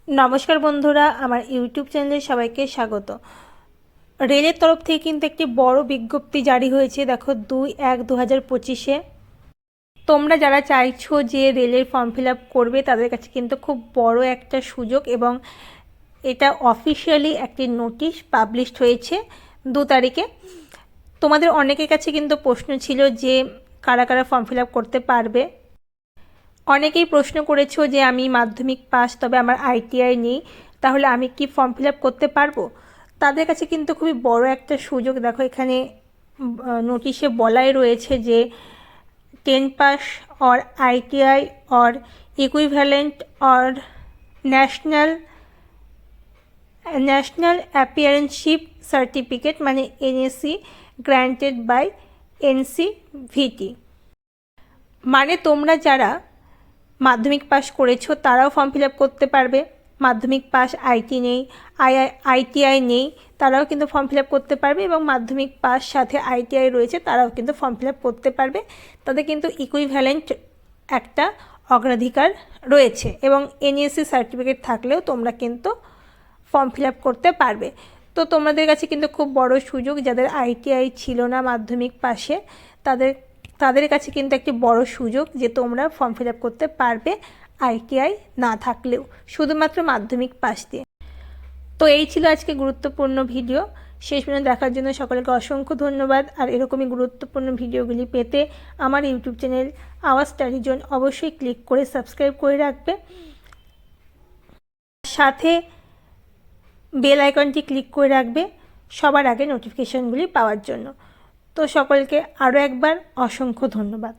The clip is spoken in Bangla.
নমস্কার বন্ধুরা, আমার ইউটিউব চ্যানেলে সবাইকে স্বাগত। রেলের তরফ থেকে কিন্তু একটি বড় বিজ্ঞপ্তি জারি হয়েছে। দেখো 2/1/2025-এ তোমরা যারা চাইছো যে রেলের ফর্ম ফিল আপ করবে তাদের কাছে কিন্তু খুব বড় একটা সুযোগ, এবং এটা অফিসিয়ালি একটি নোটিশ পাবলিশড হয়েছে 2 তারিখে। তোমাদের অনেকের কাছে কিন্তু প্রশ্ন ছিল যে কারা কারা ফর্ম ফিল আপ করতে পারবে। অনেকেই প্রশ্ন করেছো যে আমি মাধ্যমিক পাস, তবে আমার আইটিআই নেই, তাহলে আমি কি ফর্ম ফিল আপ করতে পারবো? তাদের কাছে কিন্তু খুবই বড় একটা সুযোগ। দেখো এখানে নোটিশে বলাই রয়েছে যে 10 pass or ITI or equivalent or national national apprenticeship certificate মানে এনএসসি গ্র্যান্টেড বাই এনসিভিটি। মানে তোমরা যারা মাধ্যমিক পাস করেছো তারাও ফর্ম ফিল আপ করতে পারবে। মাধ্যমিক পাস আইটি নেই, আইটিআই নেই, তারাও কিন্তু ফর্ম ফিল আপ করতে পারবে, এবং মাধ্যমিক পাস সাথে আইটিআই রয়েছে তারাও কিন্তু ফর্ম ফিল আপ করতে পারবে। তাদের কিন্তু ইকুইভ্যালেন্ট একটা অগ্রাধিকার রয়েছে, এবং এনএসসি সার্টিফিকেট থাকলেও তোমরা কিন্তু ফর্ম ফিল আপ করতে পারবে। তো তোমাদের কাছে কিন্তু খুব বড় সুযোগ। যাদের আইটিআই ছিল না মাধ্যমিক পাশে, তাদের কাছে কিন্তু একটি বড় সুযোগ যে তোমরা ফর্ম ফিল আপ করতে পারবে আইটিআই না থাকলেও, শুধুমাত্র মাধ্যমিক পাস দিয়ে। তো এই ছিল আজকে গুরুত্বপূর্ণ ভিডিও। শেষ পর্যন্ত দেখার জন্য সকলকে অসংখ্য ধন্যবাদ। আর এরকমই গুরুত্বপূর্ণ ভিডিওগুলি পেতে আমার ইউটিউব চ্যানেল আওয়াজ স্টাডি জোন অবশ্যই ক্লিক করে সাবস্ক্রাইব করে রাখবে, সাথে বেল আইকনটি ক্লিক করে রাখবে সবার আগে নোটিফিকেশনগুলি পাওয়ার জন্য। তো সকলকে আরও একবার অসংখ্য ধন্যবাদ।